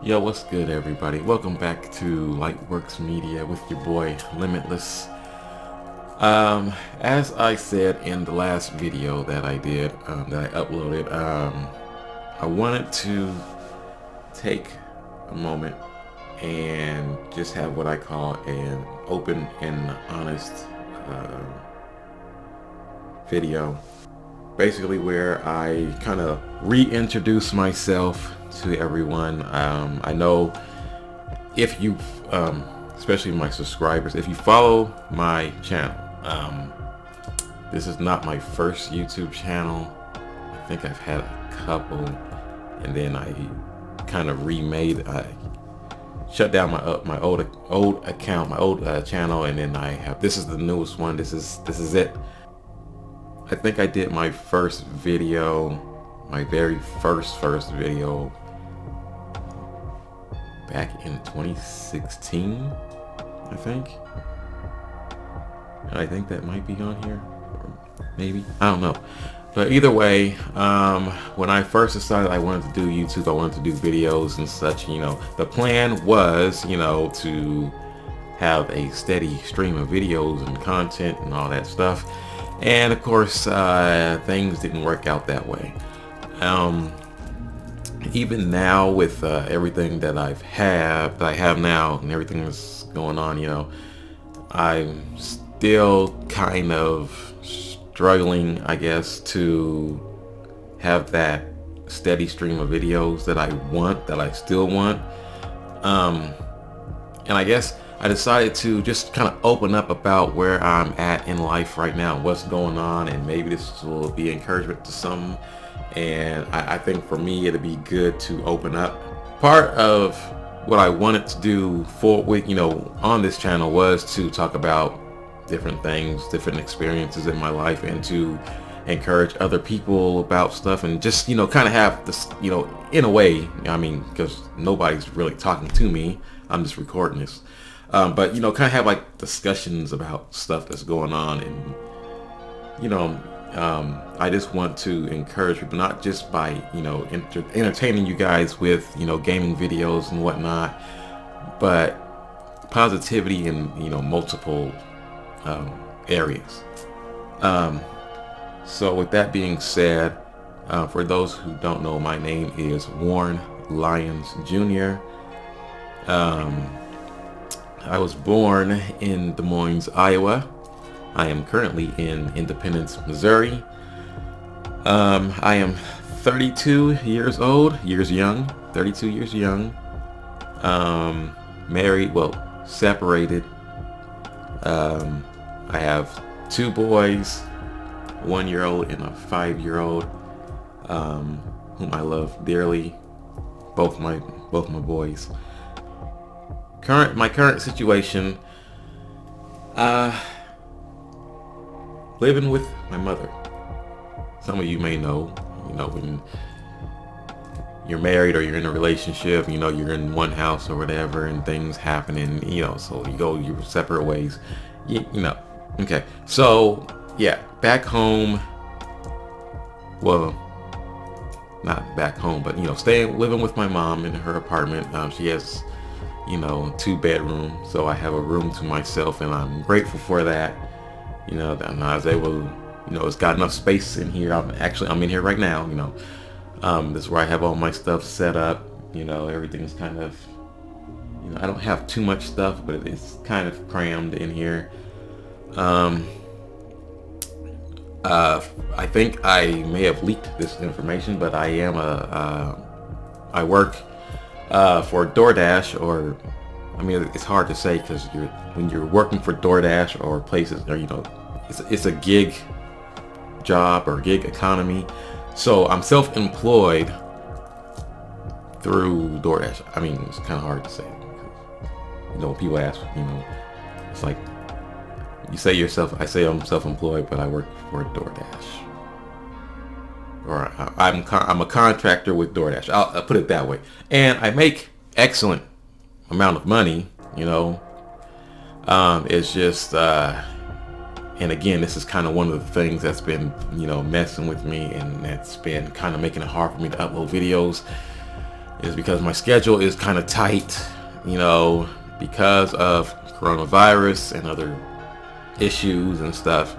Yo, what's good, everybody? Welcome back to Lightworks Media with your boy Lmtlss. As I said in the last video that I did, that I uploaded, I wanted to take a moment and just have what I call an open and honest video, basically where I kind of reintroduce myself to everyone. I know if you, especially my subscribers, if you follow my channel, this is not my first YouTube channel. I think I've had a couple, and then I kind of remade. I shut down my old account, my old channel, and then I have, this is the newest one. This is it. I think I did my first video, my very first video back in 2016, I think. And I think that might be on here, or maybe, I don't know. But either way, when I first decided I wanted to do YouTube, I wanted to do videos and such, the plan was, to have a steady stream of videos and content and all that stuff. And of course, things didn't work out that way. Even now, with everything that I have now, and everything that's going on, I'm still kind of struggling, I guess, to have that steady stream of videos that I still want. And I guess I decided to just kind of open up about where I'm at in life right now, what's going on, and maybe this will be encouragement to some. And I think for me, it'd be good to open up. Part of what I wanted to do on this channel was to talk about different things, different experiences in my life, and to encourage other people about stuff, and just, kind of have this, in a way, because nobody's really talking to me. I'm just recording this. But, kind of have like discussions about stuff that's going on, and, I just want to encourage people, not just by, entertaining you guys with, gaming videos and whatnot, but positivity in, multiple areas. So with that being said, for those who don't know, my name is Warren Lyons Jr. I was born in Des Moines, Iowa. I am currently in Independence, Missouri. I am 32 years old, 32 years young. Married, separated. I have 2 boys, 1-year-old and a 5-year-old, whom I love dearly. Both my boys. My current situation, living with my mother. Some of you may know, when you're married or you're in a relationship, you're in one house or whatever, and things happen, and so you go your separate ways. Okay, so yeah, back home. Well, not back home, but living with my mom in her apartment. She has 2 bedrooms, so I have a room to myself, and I'm grateful for that. And I was able to, it's got enough space in here. I'm in here right now. This is where I have all my stuff set up. Everything's kind of, I don't have too much stuff, but it's kind of crammed in here. I think I may have leaked this information, but I am I work for DoorDash, or it's hard to say, because when you're working for DoorDash or places, or it's a gig job or gig economy. So I'm self-employed through DoorDash. It's kind of hard to say, because, people ask, it's like, you say yourself, I say I'm self-employed, but I work for DoorDash, or I'm a contractor with DoorDash. I'll put it that way, and I make excellent amount of money. It's just, and again, this is kind of one of the things that's been, messing with me, and that's been kind of making it hard for me to upload videos. is because my schedule is kind of tight, because of coronavirus and other issues and stuff.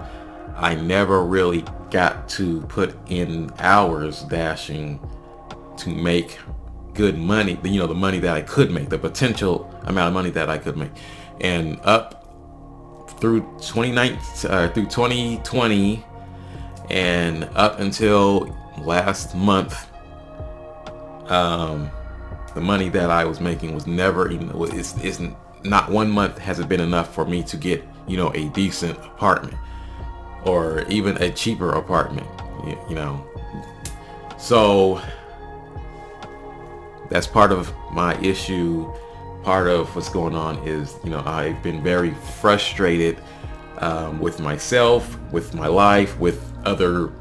I never really got to put in hours dashing to make good money, the money that I could make, the potential amount of money that I could make. And up through 2020 and up until last month, the money that I was making was never even, it's not one month has it been enough for me to get, a decent apartment or even a cheaper apartment, So that's part of my issue. Part of what's going on is, I've been very frustrated with myself, with my life, with other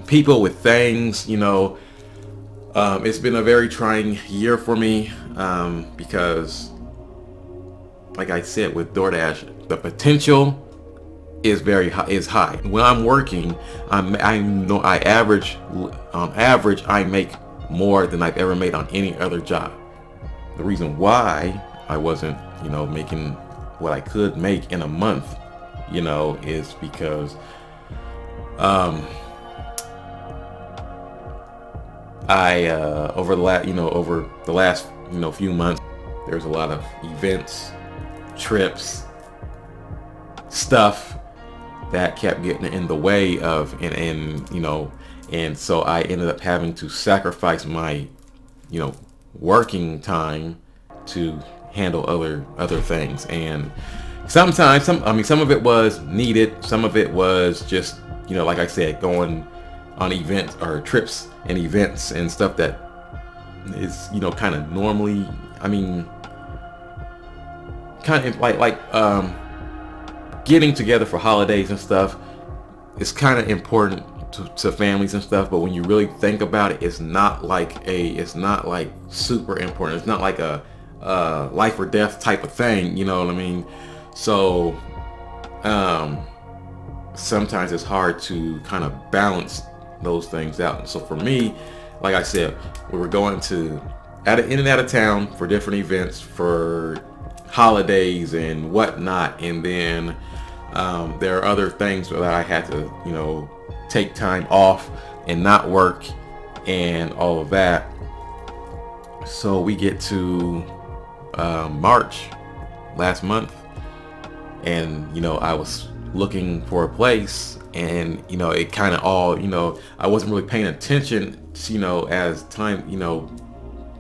people, with things, It's been a very trying year for me because, like I said, with DoorDash, the potential is high. When I'm working, on average, I make more than I've ever made on any other job. The reason why I wasn't, making what I could make in a month, is because I over the last few months, there's a lot of events, trips, stuff that kept getting in the way of, and so I ended up having to sacrifice my working time to handle other things. And sometimes some of it was needed, some of it was just, like I said, going on events or trips and events and stuff that is, kind of normally, kind of like getting together for holidays and stuff is kind of important to families and stuff. But when you really think about it, it's not like super important. It's not like a life or death type of thing, you know what I mean? So sometimes it's hard to kind of balance those things out. So for me, like I said, we were going in and out of town for different events, for holidays and whatnot, and then there are other things that I had to take time off and not work and all of that. So we get to March last month, and I was looking for a place, and it kind of all I wasn't really paying attention as time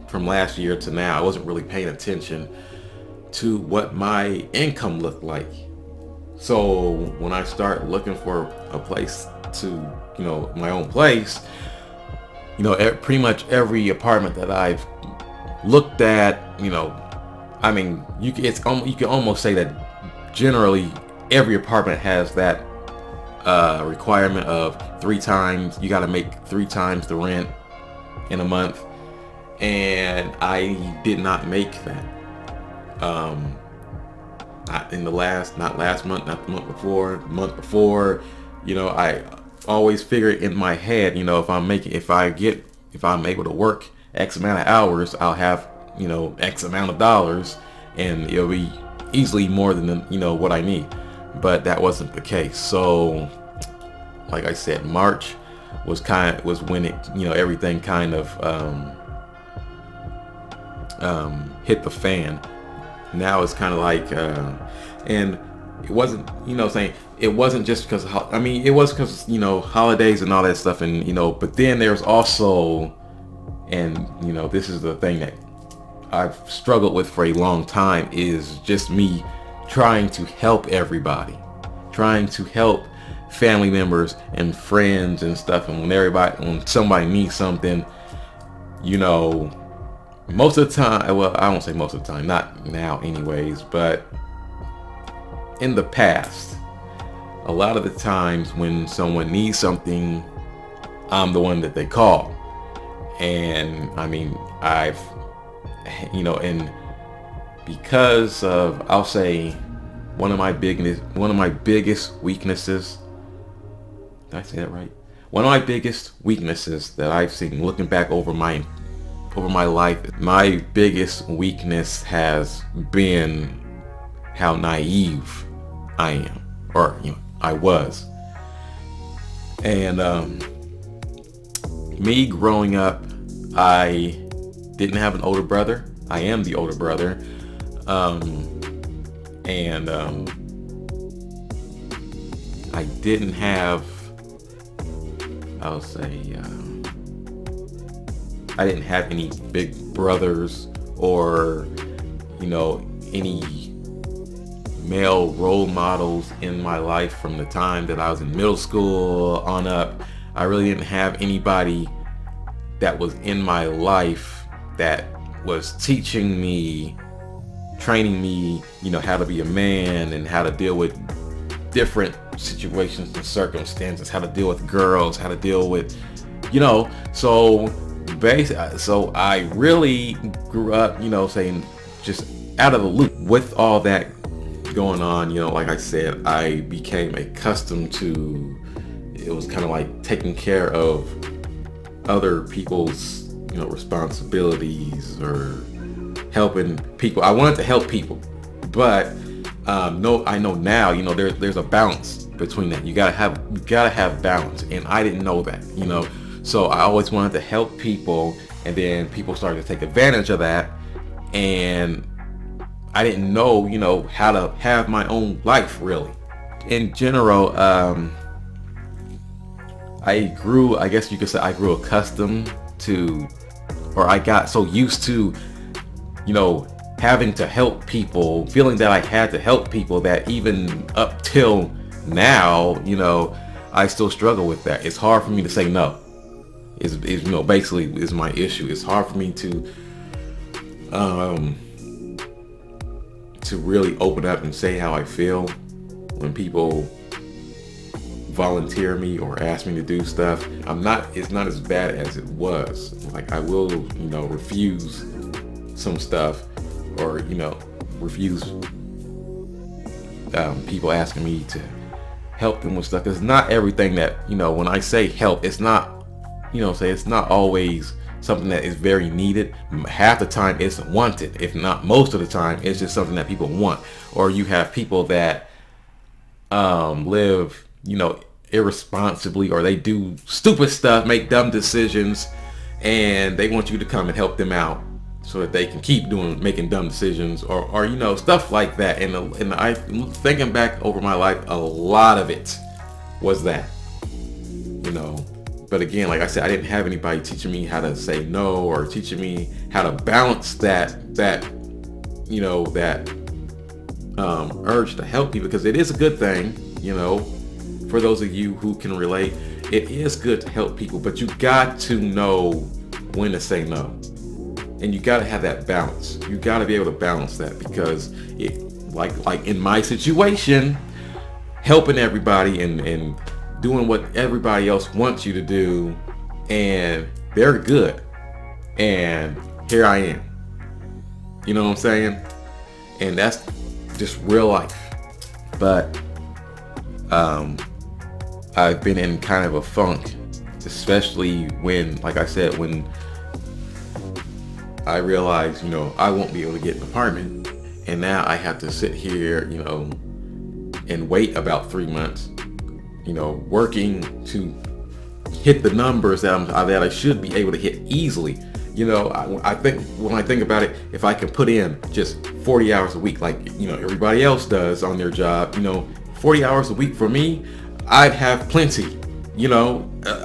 from last year to now, I wasn't really paying attention to what my income looked like. So when I start looking for a place to my own place, pretty much every apartment that I've looked at, you can almost say that generally every apartment has that requirement of you got to make 3 times the rent in a month, and I did not make that. Not last month, not the month before, I always figure in my head, if I'm able to work X amount of hours, I'll have, X amount of dollars, and it'll be easily more than, what I need. But that wasn't the case. So, like I said, March was when it, everything kind of hit the fan. Now it's kind of like, and it wasn't, saying it wasn't just because, it was because, holidays and all that stuff, and, but then there's also, and, this is the thing that I've struggled with for a long time, is just me trying to help everybody, trying to help family members and friends and stuff. And when somebody needs something, most of the time, well, I won't say most of the time, not now anyways, but in the past, a lot of the times when someone needs something, I'm the one that they call. And and because of, I'll say, one of my biggest weaknesses, did I say that right? One of my biggest weaknesses that I've seen looking back over my over my life, my biggest weakness has been how naive I am, or I was. And me growing up, I didn't have an older brother. I am the older brother. And I didn't have, I'll say, I didn't have any big brothers or, any male role models in my life from the time that I was in middle school on up. I really didn't have anybody that was in my life that was teaching me, training me, how to be a man and how to deal with different situations and circumstances, how to deal with girls, how to deal with, so I really grew up, saying just out of the loop with all that going on. Like I said, I became accustomed to, it was kind of like taking care of other people's, responsibilities or helping people. I wanted to help people, but no, I know now, there's a balance between that. You gotta have balance, and I didn't know that, So I always wanted to help people, and then people started to take advantage of that, and I didn't know, how to have my own life really. In general, I guess you could say I grew accustomed to, or I got so used to, having to help people, feeling that I had to help people, that even up till now, I still struggle with that. It's hard for me to say no. Is basically is my issue. It's hard for me to really open up and say how I feel when people volunteer me or ask me to do stuff. It's not as bad as it was. Like, I will, refuse some stuff, or, refuse people asking me to help them with stuff. Because not everything that, when I say help, it's not, it's not always something that is very needed. Half the time it's wanted. If not most of the time, it's just something that people want. Or you have people that live, irresponsibly, or they do stupid stuff, make dumb decisions, and they want you to come and help them out so that they can keep making dumb decisions, or stuff like that. And I, thinking back over my life, a lot of it was that, But again, like I said, I didn't have anybody teaching me how to say no, or teaching me how to balance that urge to help people, because it is a good thing, for those of you who can relate. It is good to help people, but you got to know when to say no. And you got to have that balance. You got to be able to balance that, because it, like in my situation, helping everybody and doing what everybody else wants you to do, and they're good, and here I am. You know what I'm saying? And that's just real life. But I've been in kind of a funk, especially when, like I said, when I realized, I won't be able to get an apartment, and now I have to sit here, and wait about 3 months, working to hit the numbers that I should be able to hit easily. I think, when I think about it, if I can put in just 40 hours a week, like, everybody else does on their job, 40 hours a week for me, I'd have plenty.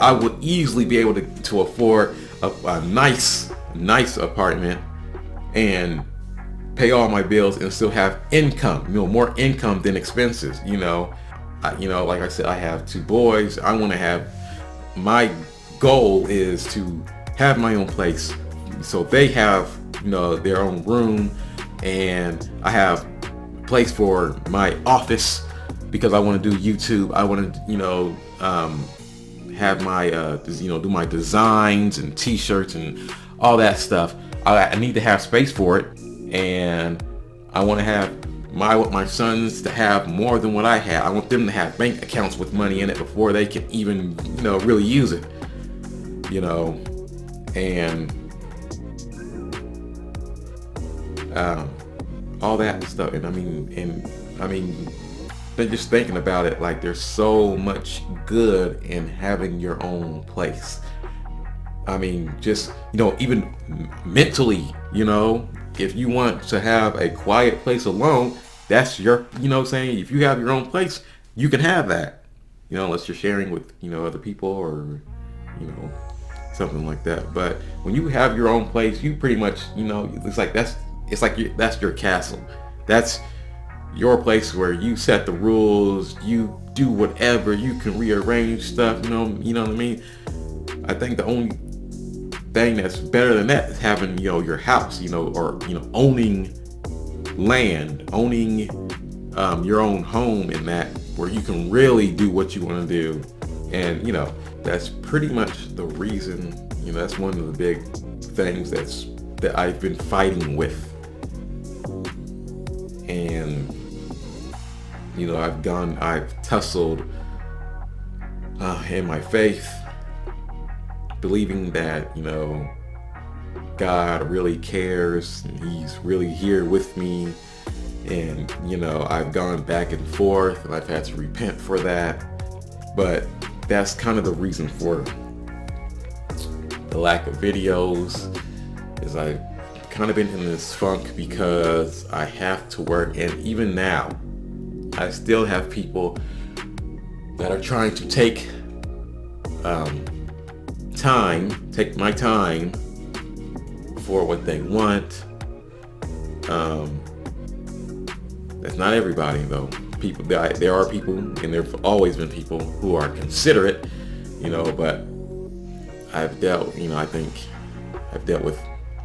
I would easily be able to afford a nice apartment and pay all my bills and still have income, more income than expenses. Like I said, I have 2 boys. I want to have, my goal is to have my own place, so they have, their own room, and I have a place for my office, because I want to do YouTube. I want to, have my, do my designs and t-shirts and all that stuff. I need to have space for it, and I want to have my sons to have more than what I have. I want them to have bank accounts with money in it before they can even, really use it. And um, all that stuff. And I mean, but just thinking about it, like there's so much good in having your own place. I mean, just, even mentally, if you want to have a quiet place alone, that's your, what I'm saying? If you have your own place, you can have that, unless you're sharing with, other people or, you know, something like that. But when you have your own place, you pretty much, it's like that's your castle. That's your place where you set the rules, you do whatever, you can rearrange stuff, you know what I mean? I think the only thing that's better than that is having, your house, or, owning land, owning your own home, in that where you can really do what you want to do. And, that's pretty much the reason, that's one of the big things that I've been fighting with. And, I've tussled in my faith, believing that, God really cares and he's really here with me. And, I've gone back and forth and I've had to repent for that. But that's kind of the reason for the lack of videos, is I've kind of been in this funk because I have to work. And even now, I still have people that are trying to take my time for what they want. That's not everybody, though. There are people, and there've always been people who are considerate, but I've dealt with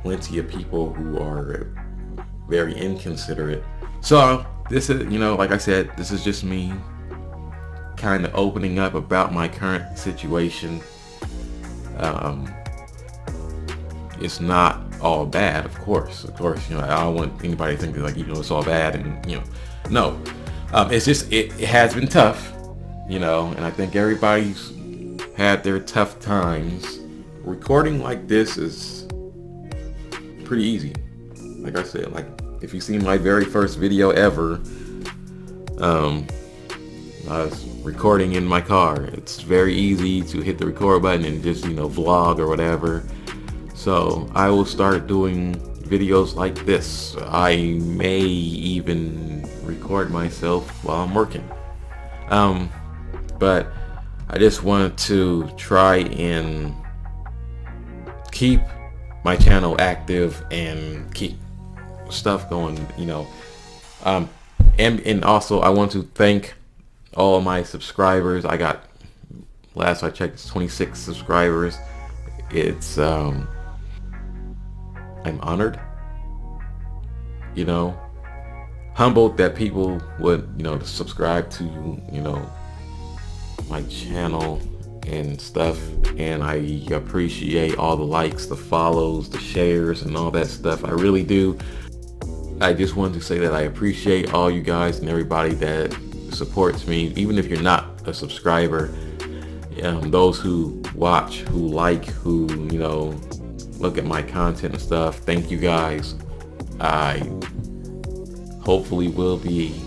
plenty of people who are very inconsiderate. So this is, like I said, this is just me kind of opening up about my current situation. It's not all bad, of course. I don't want anybody to think that, it's all bad, and no. It's just, it has been tough, and I think everybody's had their tough times. Recording like this is pretty easy. Like I said, if you've seen my very first video ever, I was recording in my car. It's very easy to hit the record button and just, vlog or whatever. So I will start doing videos like this. I may even record myself while I'm working. But I just wanted to try and keep my channel active and keep stuff going, and also I want to thank all my subscribers. I got, last I checked, it's 26 subscribers. It's I'm honored, humbled that people would, subscribe to, my channel and stuff. And I appreciate all the likes, the follows, the shares, and all that stuff. I really do. I just wanted to say that I appreciate all you guys and everybody that supports me, even if you're not a subscriber. Those who watch, who like, who, look at my content and stuff. Thank you guys. I hopefully will be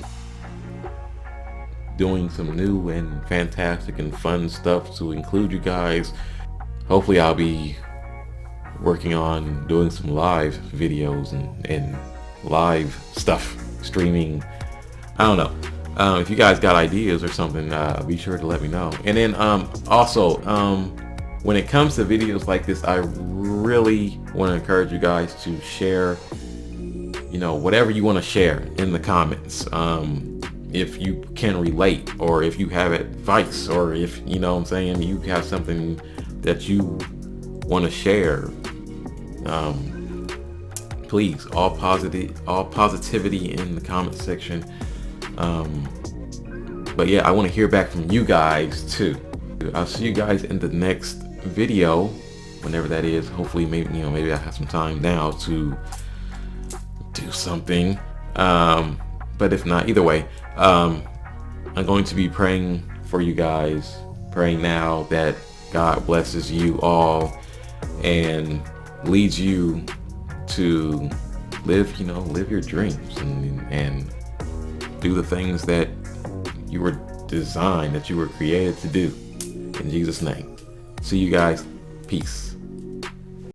doing some new and fantastic and fun stuff to include you guys. Hopefully I'll be working on doing some live videos and live stuff, streaming. I don't know. If you guys got ideas or something, be sure to let me know. And then also, when it comes to videos like this, I really want to encourage you guys to share, whatever you want to share in the comments. If you can relate, or if you have advice, or if, you have something that you want to share, please, all positivity in the comment section. But yeah, I want to hear back from you guys too. I'll see you guys in the next video, whenever that is. Hopefully, maybe I have some time now to do something. But if not, either way, I'm going to be praying for you guys, praying now that God blesses you all and leads you to live your dreams and do the things that you were designed, that you were created to do. In Jesus' name. See you guys. Peace.